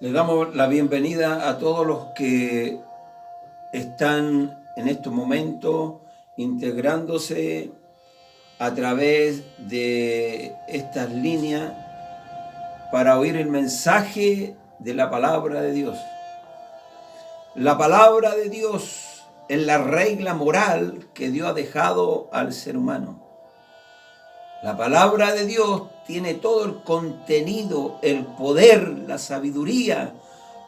Le damos la bienvenida a todos los que están en estos momentos integrándose a través de estas líneas para oír el mensaje de la palabra de Dios. La palabra de Dios es la regla moral que Dios ha dejado al ser humano. La palabra de Dios tiene todo el contenido, el poder, la sabiduría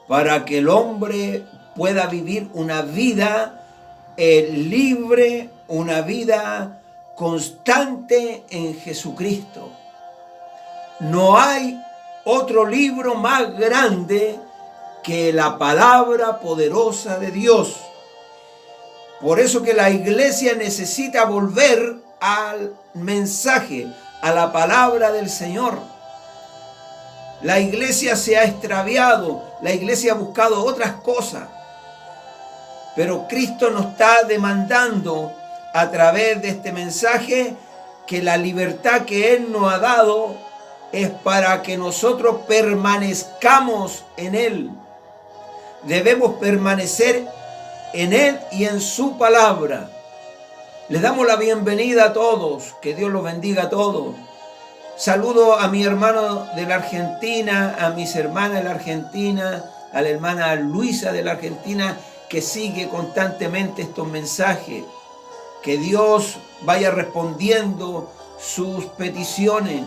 para que el hombre pueda vivir una vida libre, una vida constante en Jesucristo. No hay otro libro más grande que la palabra poderosa de Dios. Por eso que la iglesia necesita volver al mensaje, a la palabra del Señor. La iglesia se ha extraviado, la iglesia ha buscado otras cosas, pero Cristo nos está demandando a través de este mensaje que la libertad que Él nos ha dado es para que nosotros permanezcamos en Él. Debemos permanecer en Él y en su palabra. Les damos la bienvenida a todos, que Dios los bendiga a todos. Saludo a mi hermano de la Argentina, a mis hermanas de la Argentina, a la hermana Luisa de la Argentina, que sigue constantemente estos mensajes. Que Dios vaya respondiendo sus peticiones.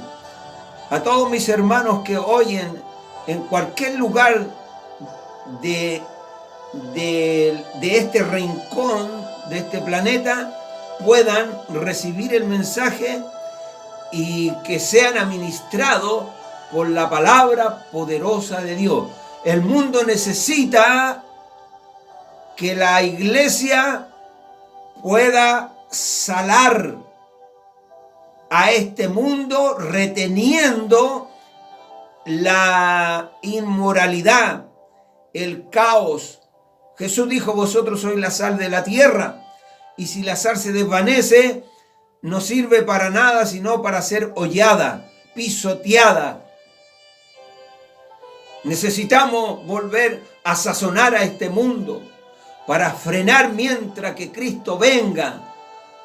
A todos mis hermanos que oyen en cualquier lugar de este rincón, de este planeta, puedan recibir el mensaje y que sean administrados por la palabra poderosa de Dios. El mundo necesita que la iglesia pueda salar a este mundo reteniendo la inmoralidad, el caos. Jesús dijo: vosotros sois la sal de la tierra, y si la sal se desvanece, no sirve para nada sino para ser hollada, pisoteada. Necesitamos volver a sazonar a este mundo para frenar mientras que Cristo venga,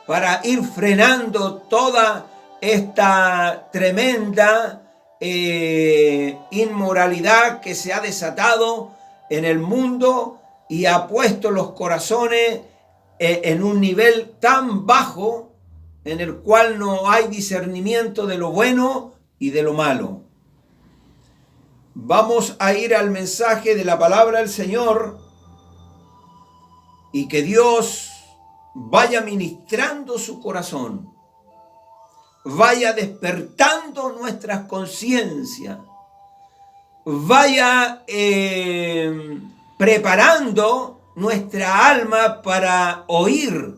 para ir frenando toda esta tremenda inmoralidad que se ha desatado en el mundo y ha puesto los corazones en un nivel tan bajo en el cual no hay discernimiento de lo bueno y de lo malo. Vamos a ir al mensaje de la palabra del Señor y que Dios vaya ministrando su corazón, vaya despertando nuestras conciencias, vaya preparando nuestra alma para oír,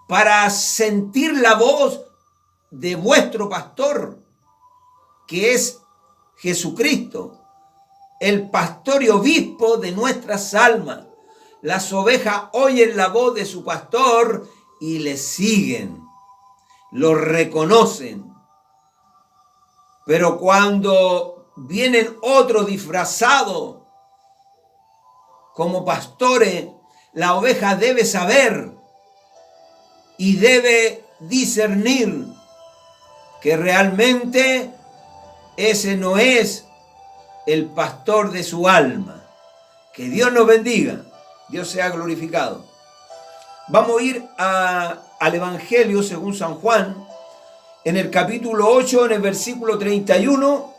para sentir la voz de vuestro pastor, que es Jesucristo, el pastor y obispo de nuestras almas. Las ovejas oyen la voz de su pastor y le siguen, lo reconocen. Pero cuando vienen otros disfrazados como pastores, la oveja debe saber y debe discernir que realmente ese no es el pastor de su alma. Que Dios nos bendiga, Dios sea glorificado. Vamos a ir al Evangelio según San Juan, en el capítulo 8, en el versículo 31.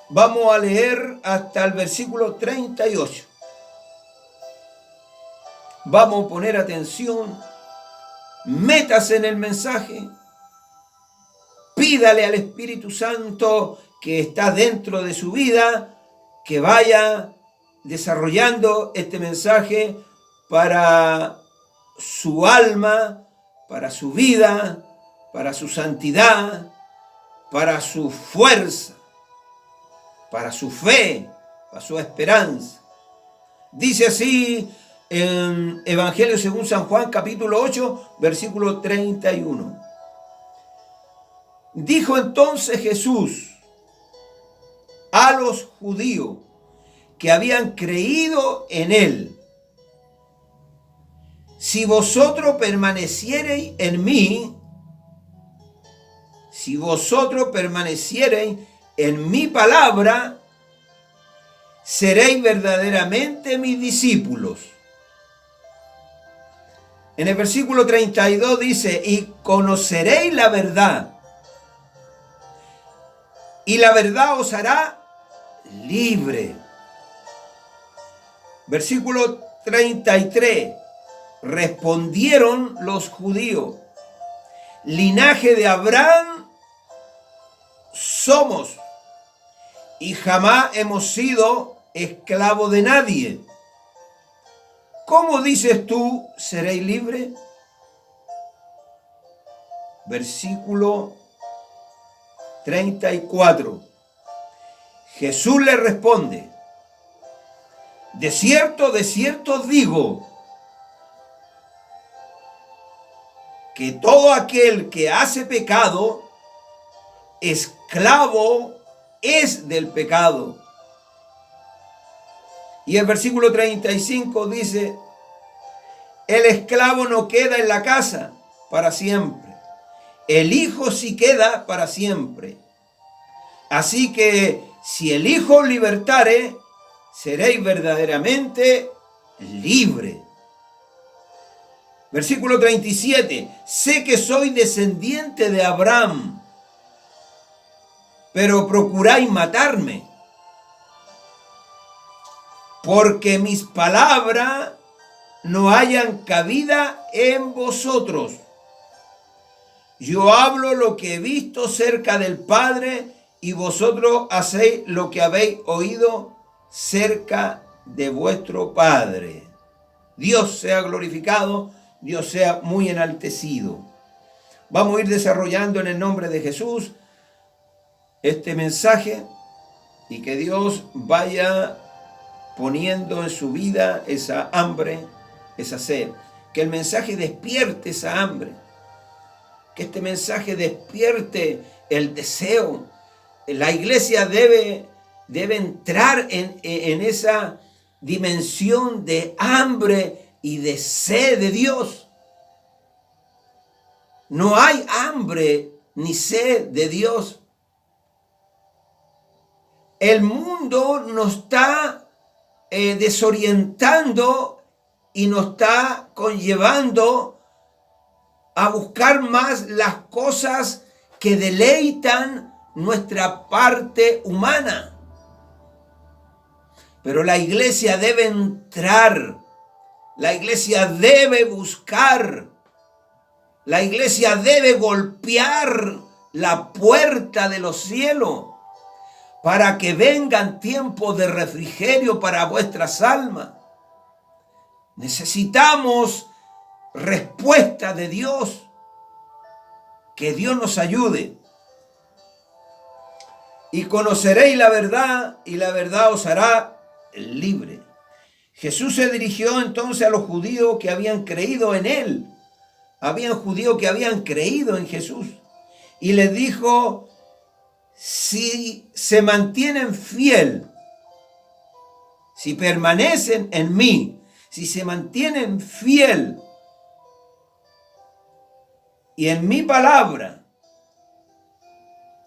Vamos a leer hasta el versículo 38. Vamos a poner atención. Métase en el mensaje, pídale al Espíritu Santo que está dentro de su vida, que vaya desarrollando este mensaje para su alma, para su vida, para su santidad, para su fuerza, para su fe, para su esperanza. Dice así en Evangelio según San Juan, capítulo 8, versículo 31. Dijo entonces Jesús a los judíos que habían creído en él. Si vosotros permaneciereis en mí, si vosotros permaneciereis en mi palabra, seréis verdaderamente mis discípulos. En el versículo 32 dice, y conoceréis la verdad, y la verdad os hará libre. Versículo 33, respondieron los judíos, linaje de Abraham somos, y jamás hemos sido esclavos de nadie. ¿Cómo dices tú, seréis libres? Versículo 34. Jesús le responde, de cierto os digo, que todo aquel que hace pecado, esclavo es del pecado. Y el versículo 35 dice, el esclavo no queda en la casa para siempre, el hijo sí queda para siempre. Así que si el hijo os libertare, seréis verdaderamente libres. Versículo 37, sé que soy descendiente de Abraham, pero procuráis matarme, porque mis palabras no hayan cabida en vosotros. Yo hablo lo que he visto cerca del Padre, y vosotros hacéis lo que habéis oído cerca de vuestro Padre. Dios sea glorificado, Dios sea muy enaltecido. Vamos a ir desarrollando en el nombre de Jesús este mensaje, y que Dios vaya poniendo en su vida esa hambre, esa sed. Que el mensaje despierte esa hambre. Que este mensaje despierte el deseo. La iglesia debe entrar en esa dimensión de hambre y de sed de Dios. No hay hambre ni sed de Dios. El mundo nos está desorientando y nos está conllevando a buscar más las cosas que deleitan nuestra parte humana. Pero la iglesia debe entrar, la iglesia debe buscar, la iglesia debe golpear la puerta de los cielos, para que vengan tiempos de refrigerio para vuestras almas. Necesitamos respuesta de Dios. Que Dios nos ayude. Y conoceréis la verdad, y la verdad os hará libre. Jesús se dirigió entonces a los judíos que habían creído en él. Habían judíos que habían creído en Jesús. Y les dijo, si se mantienen fiel, si permanecen en mí, si se mantienen fiel y en mi palabra,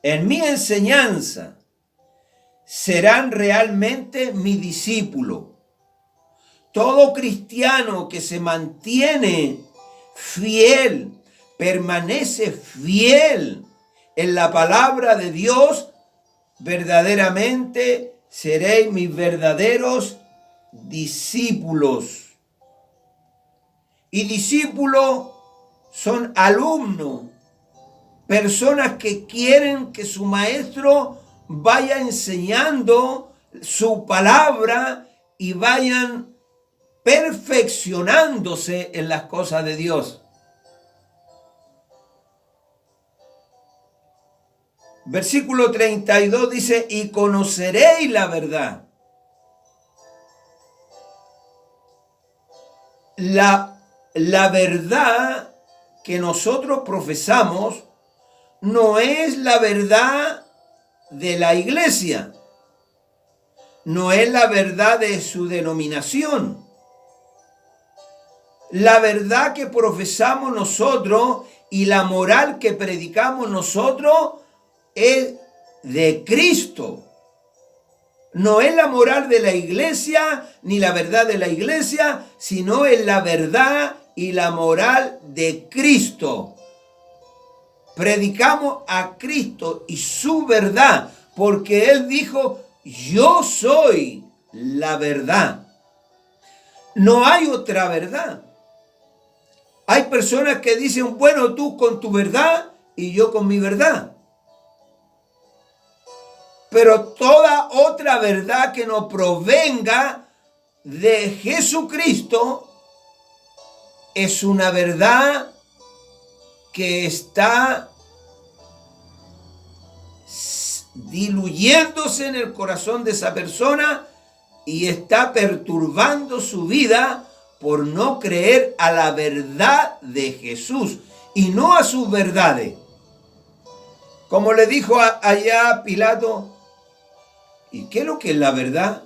en mi enseñanza, serán realmente mi discípulo. Todo cristiano que se mantiene fiel, permanece fiel en la palabra de Dios, verdaderamente seréis mis verdaderos discípulos. Y discípulos son alumnos, personas que quieren que su maestro vaya enseñando su palabra y vayan perfeccionándose en las cosas de Dios. Versículo 32 dice, y conoceréis la verdad. La verdad que nosotros profesamos no es la verdad de la iglesia. no es la verdad de su denominación. La verdad que profesamos nosotros y la moral que predicamos nosotros es de Cristo. No es la moral de la iglesia ni la verdad de la iglesia, sino es la verdad y la moral de Cristo. Predicamos a Cristo y su verdad, porque Él dijo, yo soy la verdad. No hay otra verdad. Hay personas que dicen, bueno, tú con tu verdad y yo con mi verdad. Pero toda otra verdad que no provenga de Jesucristo es una verdad que está diluyéndose en el corazón de esa persona y está perturbando su vida por no creer a la verdad de Jesús y no a sus verdades. Como le dijo allá Pilato, ¿y qué es lo que es la verdad?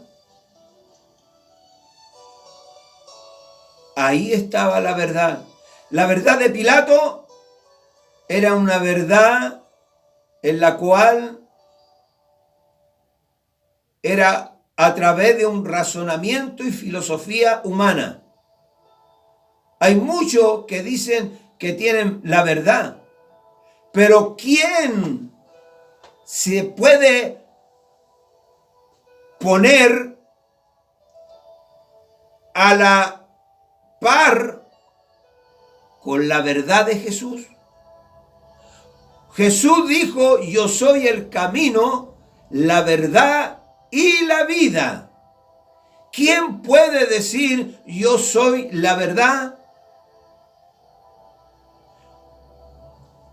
Ahí estaba la verdad. La verdad de Pilato era una verdad en la cual era a través de un razonamiento y filosofía humana. Hay muchos que dicen que tienen la verdad, pero ¿quién se puede poner a la par con la verdad de Jesús? Jesús dijo, yo soy el camino, la verdad y la vida. ¿Quién puede decir, yo soy la verdad?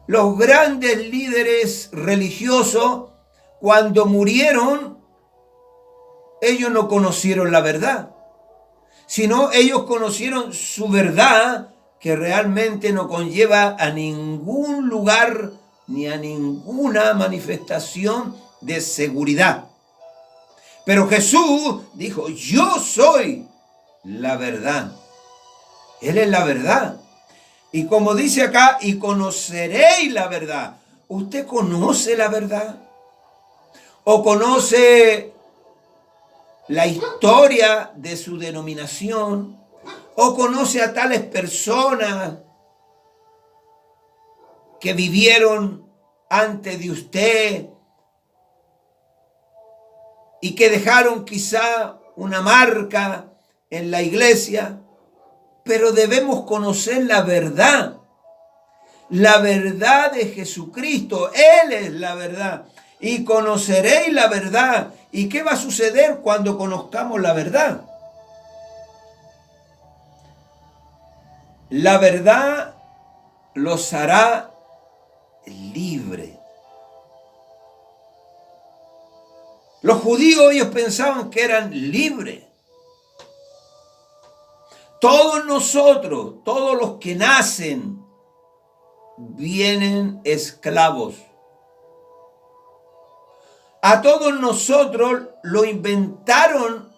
Los grandes líderes religiosos, cuando murieron, ellos no conocieron la verdad, sino ellos conocieron su verdad, que realmente no conlleva a ningún lugar ni a ninguna manifestación de seguridad. Pero Jesús dijo, yo soy la verdad. Él es la verdad. Y como dice acá, y conoceréis la verdad. ¿Usted conoce la verdad? ¿O conoce la historia de su denominación? ¿O conoce a tales personas que vivieron antes de usted y que dejaron quizá una marca en la iglesia? Pero debemos conocer la verdad de Jesucristo. Él es la verdad. Y conoceréis la verdad. ¿Y qué va a suceder cuando conozcamos la verdad? La verdad los hará libres. Los judíos, ellos pensaban que eran libres. Todos nosotros, todos los que nacen, vienen esclavos. A todos nosotros lo inventaron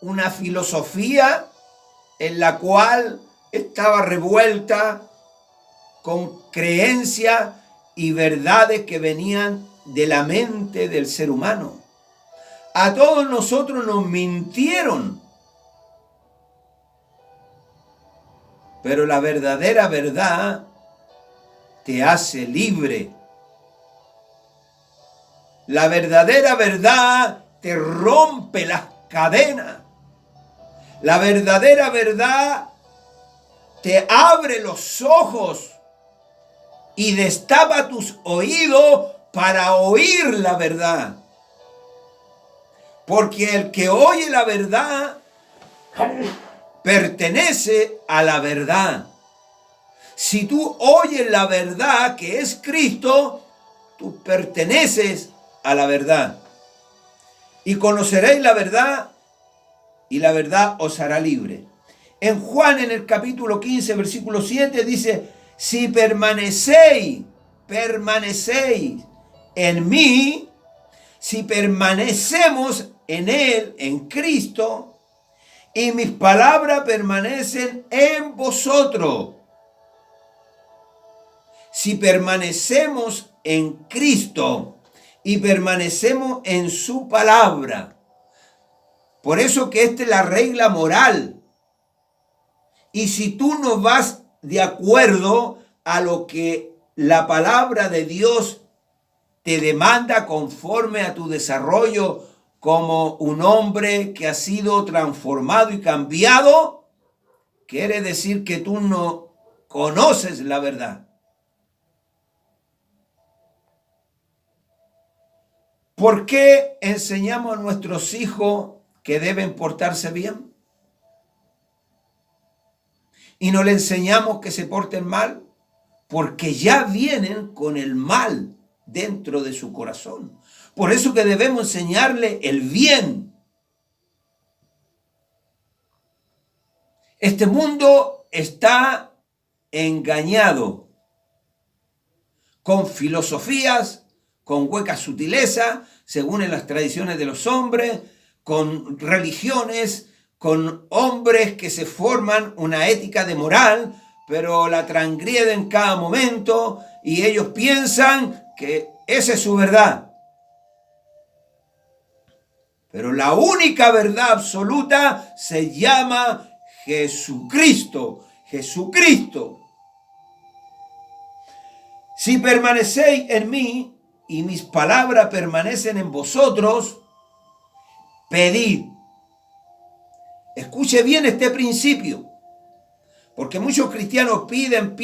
una filosofía en la cual estaba revuelta con creencias y verdades que venían de la mente del ser humano. A todos nosotros nos mintieron. Pero la verdadera verdad te hace libre. La verdadera verdad te rompe las cadenas. La verdadera verdad te abre los ojos y destapa tus oídos para oír la verdad. Porque el que oye la verdad pertenece a la verdad. Si tú oyes la verdad que es Cristo, tú perteneces a la verdad. Y conoceréis la verdad, y la verdad os hará libre. En Juan, en el capítulo 15, versículo 7, dice, si permanecéis en mí, si permanecemos en Él, en Cristo, y mis palabras permanecen en vosotros. Si permanecemos en Cristo y permanecemos en su palabra, por eso que esta es la regla moral. Y si tú no vas de acuerdo a lo que la palabra de Dios te demanda conforme a tu desarrollo como un hombre que ha sido transformado y cambiado, quiere decir que tú no conoces la verdad. ¿Por qué enseñamos a nuestros hijos que deben portarse bien? ¿Y no le enseñamos que se porten mal? Porque ya vienen con el mal dentro de su corazón. Por eso que debemos enseñarle el bien. Este mundo está engañado con filosofías, con huecas sutilezas, según en las tradiciones de los hombres, con religiones, con hombres que se forman una ética de moral, pero la transgreden en cada momento y ellos piensan que esa es su verdad. Pero la única verdad absoluta se llama Jesucristo. Jesucristo. Si permanecéis en mí y mis palabras permanecen en vosotros, pedid. Escuche bien este principio, porque muchos cristianos piden,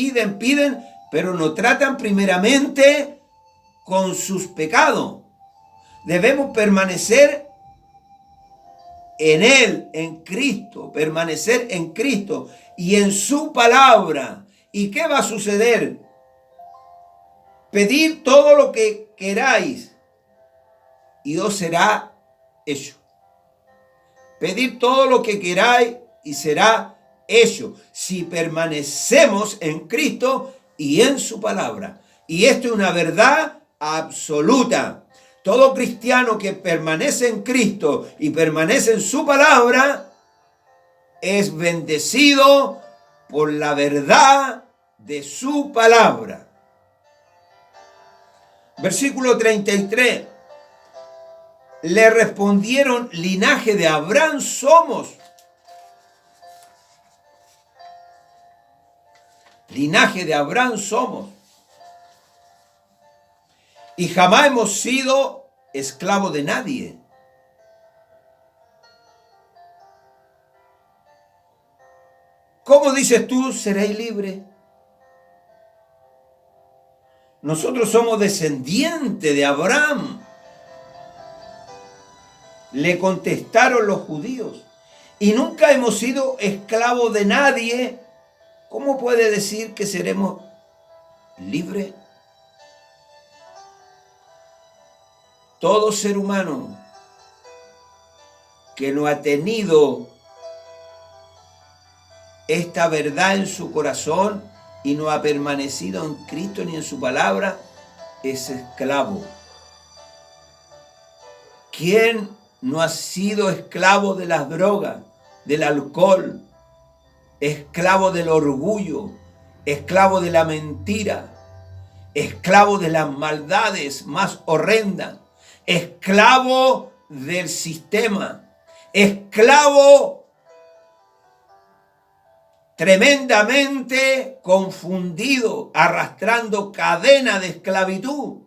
pero no tratan primeramente con sus pecados. Debemos permanecer en Él, en Cristo, permanecer en Cristo y en su palabra. ¿Y qué va a suceder? Pedid todo lo que queráis y os será hecho. Pedid todo lo que queráis y será hecho, si permanecemos en Cristo y en su palabra. Y esto es una verdad absoluta. Todo cristiano que permanece en Cristo y permanece en su palabra es bendecido por la verdad de su palabra. Versículo 33. Le respondieron: linaje de Abraham somos. Linaje de Abraham somos. Y jamás hemos sido esclavos de nadie. ¿Cómo dices tú, seréis libres? Nosotros somos descendientes de Abraham. Le contestaron los judíos. Y nunca hemos sido esclavos de nadie. ¿Cómo puede decir que seremos libres? Todo ser humano que no ha tenido esta verdad en su corazón y no ha permanecido en Cristo ni en su palabra, es esclavo. ¿Quién no ha sido esclavo de las drogas, del alcohol, esclavo del orgullo, esclavo de la mentira, esclavo de las maldades más horrendas, esclavo del sistema, esclavo tremendamente confundido, arrastrando cadena de esclavitud?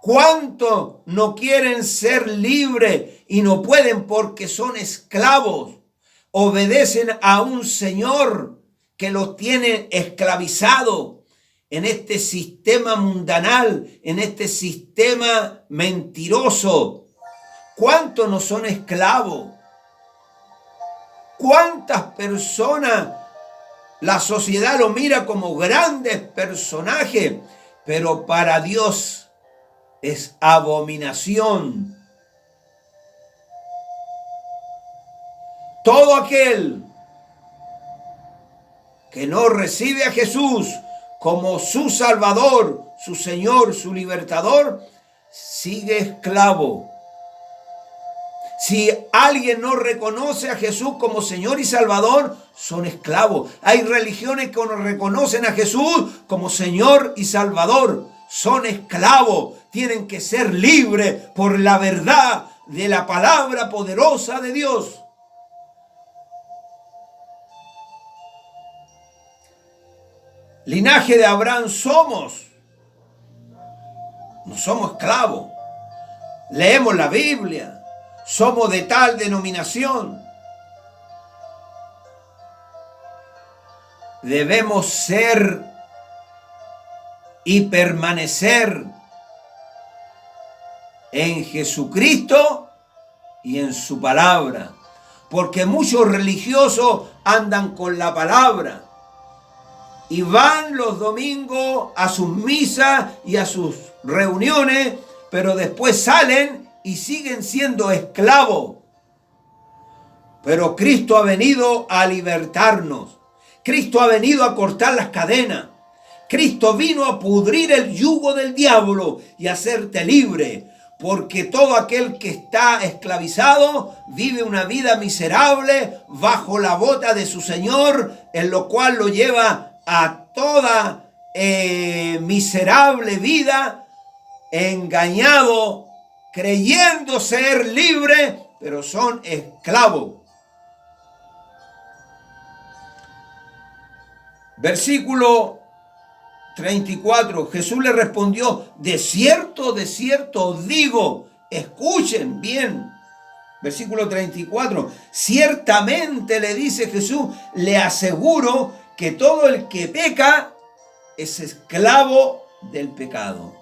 ¿Cuántos no quieren ser libres y no pueden porque son esclavos? Obedecen a un señor que los tiene esclavizados en este sistema mundanal, en este sistema mentiroso. ¿Cuántos no son esclavos? ¿Cuántas personas la sociedad lo mira como grandes personajes, pero para Dios es abominación? Todo aquel que no recibe a Jesús como su Salvador, su Señor, su Libertador, sigue esclavo. Si alguien no reconoce a Jesús como Señor y Salvador, son esclavos. Hay religiones que no reconocen a Jesús como Señor y Salvador. Son esclavos. Tienen que ser libres por la verdad de la palabra poderosa de Dios. Linaje de Abraham somos. No somos esclavos. Leemos la Biblia. Somos de tal denominación. Debemos ser y permanecer en Jesucristo y en su palabra. Porque muchos religiosos andan con la palabra y van los domingos a sus misas y a sus reuniones, pero después salen y siguen siendo esclavos. Pero Cristo ha venido a libertarnos. Cristo ha venido a cortar las cadenas. Cristo vino a pudrir el yugo del diablo y a hacerte libre. Porque todo aquel que está esclavizado vive una vida miserable bajo la bota de su Señor, en lo cual lo lleva a toda miserable vida, engañado, creyendo ser libre, pero son esclavos. Versículo 34, Jesús le respondió, de cierto os digo, escuchen bien. Versículo 34, ciertamente le dice Jesús, le aseguro que todo el que peca es esclavo del pecado.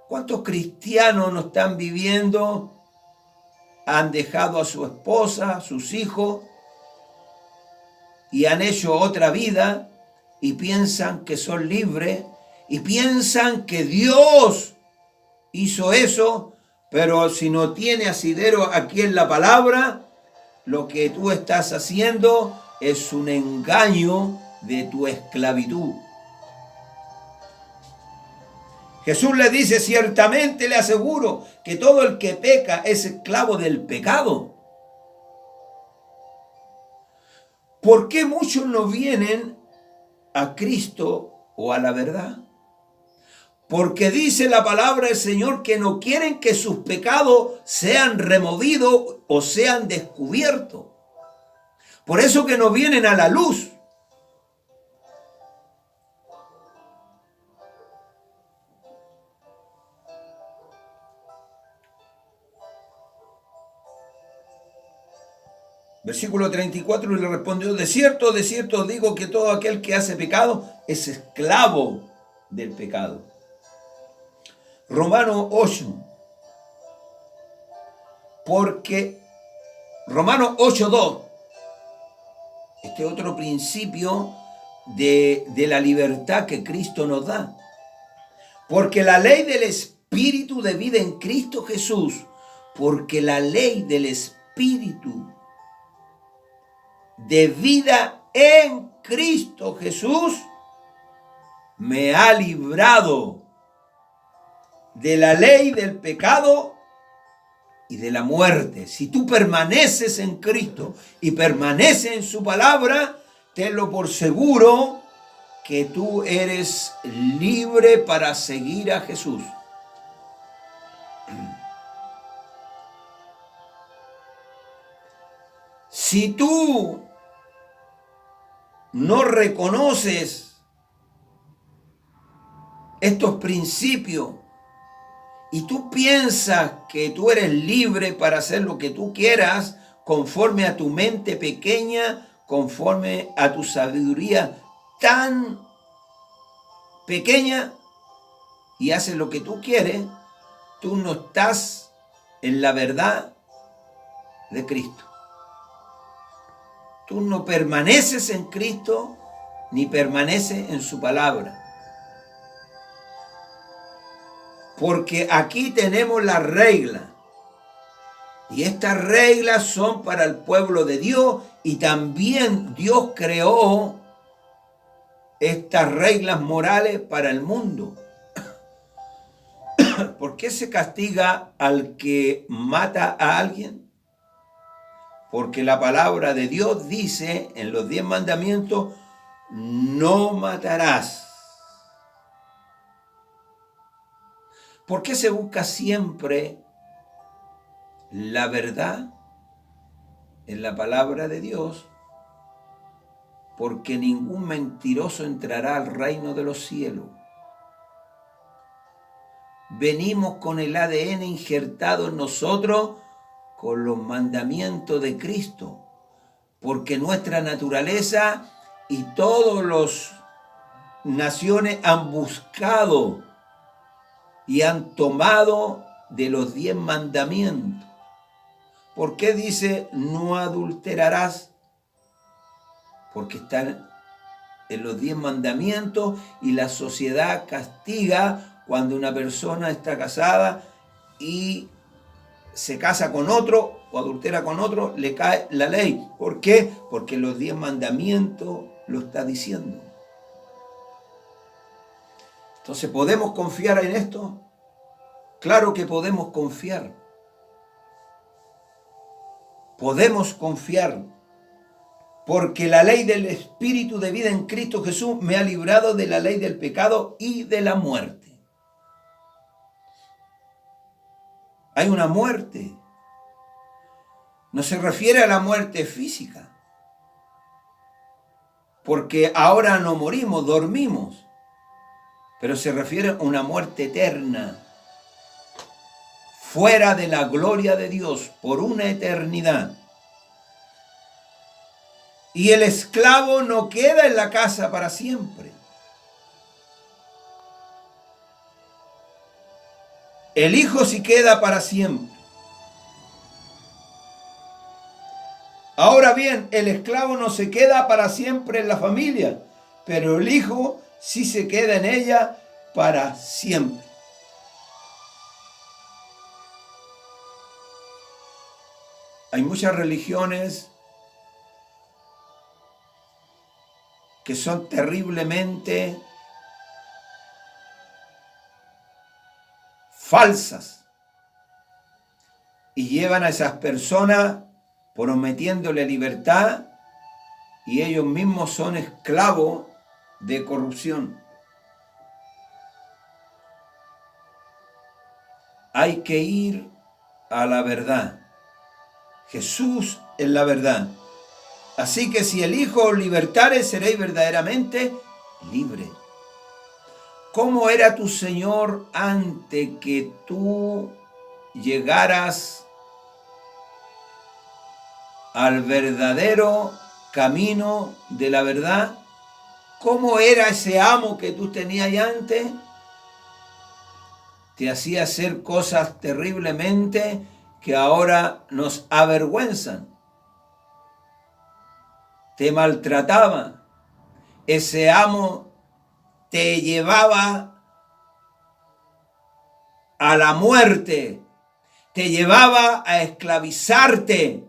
¿Cuántos cristianos no están viviendo? Han dejado a su esposa, a sus hijos, y han hecho otra vida, y piensan que son libres, y piensan que Dios hizo eso, pero si no tiene asidero aquí en la palabra, lo que tú estás haciendo es un engaño de tu esclavitud. Jesús le dice, ciertamente le aseguro que todo el que peca es esclavo del pecado. ¿Por qué muchos no vienen a Cristo o a la verdad? Porque dice la palabra del Señor que no quieren que sus pecados sean removidos o sean descubiertos. Por eso que no vienen a la luz. Versículo 34, y le respondió, de cierto os digo que todo aquel que hace pecado es esclavo del pecado. Romanos 8. Porque Romanos 8:2, este otro principio de la libertad que Cristo nos da. Porque la ley del Espíritu de vida en Cristo Jesús, porque la ley del Espíritu de vida en Cristo Jesús me ha librado de la ley del pecado y de la muerte. Si tú permaneces en Cristo y permaneces en su palabra, tenlo por seguro que tú eres libre para seguir a Jesús. Si tú no reconoces estos principios y tú piensas que tú eres libre para hacer lo que tú quieras conforme a tu mente pequeña, conforme a tu sabiduría tan pequeña, y haces lo que tú quieres, tú no estás en la verdad de Cristo. Tú no permaneces en Cristo ni permaneces en su palabra. Porque aquí tenemos las reglas. Y estas reglas son para el pueblo de Dios. Y también Dios creó estas reglas morales para el mundo. ¿Por qué se castiga al que mata a alguien? Porque la palabra de Dios dice en los 10 mandamientos, no matarás. ¿Por qué se busca siempre la verdad en la palabra de Dios? Porque ningún mentiroso entrará al reino de los cielos. Venimos con el ADN injertado en nosotros con los mandamientos de Cristo, porque nuestra naturaleza y todas las naciones han buscado y han tomado de los 10 mandamientos. ¿Por qué dice no adulterarás? Porque están en los 10 mandamientos y la sociedad castiga cuando una persona está casada y se casa con otro o adultera con otro, le cae la ley. ¿Por qué? Porque los 10 mandamientos lo está diciendo. Entonces, ¿podemos confiar en esto? Claro que podemos confiar. Podemos confiar. Porque la ley del Espíritu de vida en Cristo Jesús me ha librado de la ley del pecado y de la muerte. Hay una muerte. No se refiere a la muerte física. Porque ahora no morimos, dormimos. Pero se refiere a una muerte eterna. Fuera de la gloria de Dios por una eternidad. Y el esclavo no queda en la casa para siempre. El hijo sí queda para siempre. Ahora bien, el esclavo no se queda para siempre en la familia, pero el hijo sí se queda en ella para siempre. Hay muchas religiones que son terriblemente falsas y llevan a esas personas prometiéndole libertad y ellos mismos son esclavos de corrupción. Hay que ir a la verdad. Jesús es la verdad. Así que si el Hijo os libertare, seréis verdaderamente libres. ¿Cómo era tu Señor antes que tú llegaras al verdadero camino de la verdad? ¿Cómo era ese amo que tú tenías antes? Te hacía hacer cosas terriblemente que ahora nos avergüenzan. Te maltrataba. Ese amo te llevaba a la muerte. Te llevaba a esclavizarte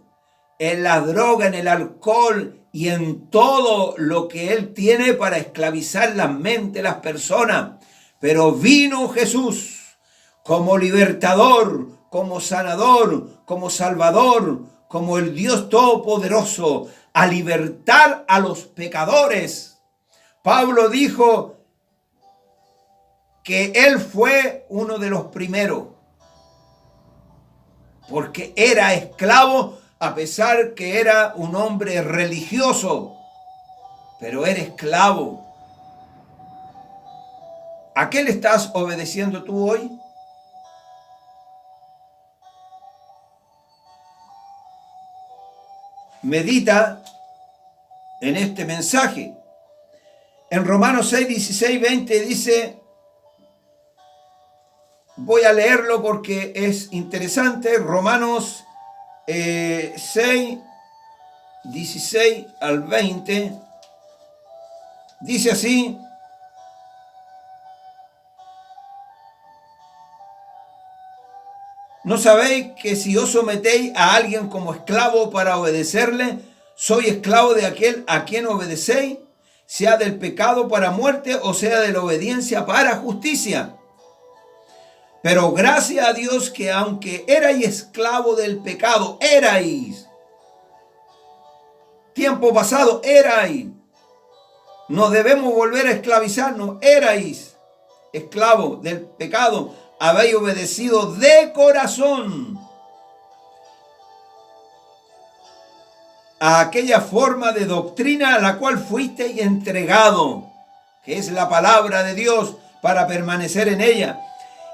en la droga, en el alcohol y en todo lo que él tiene para esclavizar la mente de las personas. Pero vino Jesús como libertador, como sanador, como salvador, como el Dios Todopoderoso, a libertar a los pecadores. Pablo dijo que él fue uno de los primeros, porque era esclavo a pesar que era un hombre religioso, pero era esclavo. ¿A qué le estás obedeciendo tú hoy? Medita en este mensaje. En Romanos 6, 16, 20 dice, voy a leerlo porque es interesante, Romanos 6, 16 al 20, dice así, ¿no sabéis que si os sometéis a alguien como esclavo para obedecerle, soy esclavo de aquel a quien obedecéis, sea del pecado para muerte o sea de la obediencia para justicia? Pero gracias a Dios que aunque erais esclavo del pecado, erais. Tiempo pasado, erais. No debemos volver a esclavizarnos, erais esclavos del pecado. Habéis obedecido de corazón a aquella forma de doctrina a la cual fuisteis entregado, que es la palabra de Dios, para permanecer en ella.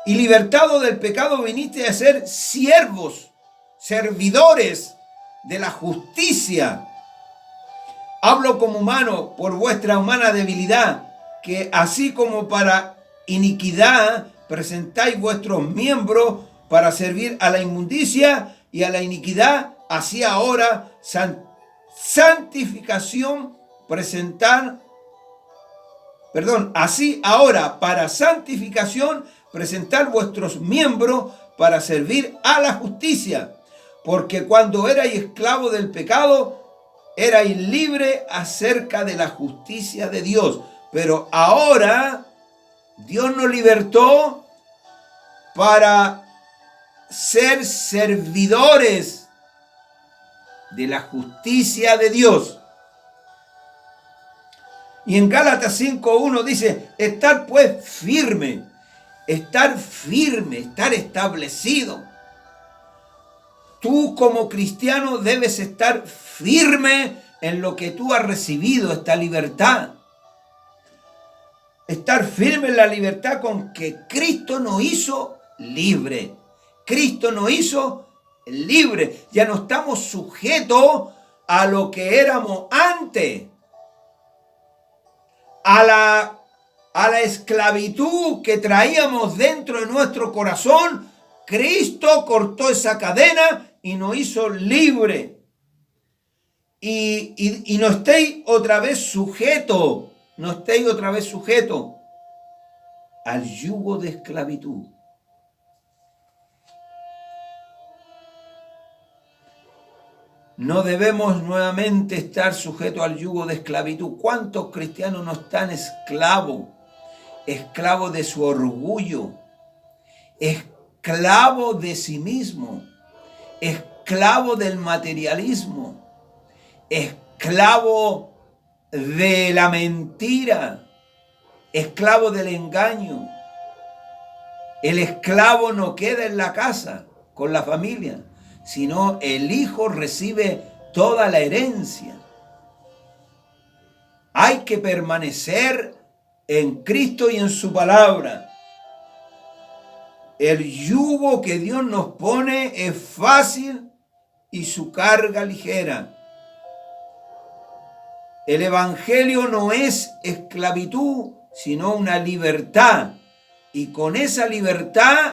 Y libertado del pecado viniste a ser siervos, servidores de la justicia. Hablo como humano por vuestra humana debilidad, que así como para iniquidad presentáis vuestros miembros para servir a la inmundicia y a la iniquidad, así ahora así ahora para santificación presentar vuestros miembros para servir a la justicia, porque cuando erais esclavo del pecado, erais libre acerca de la justicia de Dios, pero ahora Dios nos libertó para ser servidores de la justicia de Dios. Y en Gálatas 5:1 dice, estar pues firme, estar establecido. Tú como cristiano debes estar firme en lo que tú has recibido, esta libertad. Estar firme en la libertad con que Cristo nos hizo libre. Cristo nos hizo libre. Ya no estamos sujetos a lo que éramos antes. A la esclavitud que traíamos dentro de nuestro corazón. Cristo cortó esa cadena y nos hizo libre. Y no estéis otra vez sujetos. No estéis otra vez sujetos al yugo de esclavitud. No debemos nuevamente estar sujetos al yugo de esclavitud. ¿Cuántos cristianos no están esclavos? Esclavos de su orgullo, esclavos de sí mismo, esclavos del materialismo, esclavos de la mentira, esclavo del engaño. El esclavo no queda en la casa con la familia, sino el hijo recibe toda la herencia. Hay que permanecer en Cristo y en su palabra. El yugo que Dios nos pone es fácil y su carga ligera. El evangelio no es esclavitud, sino una libertad. Y con esa libertad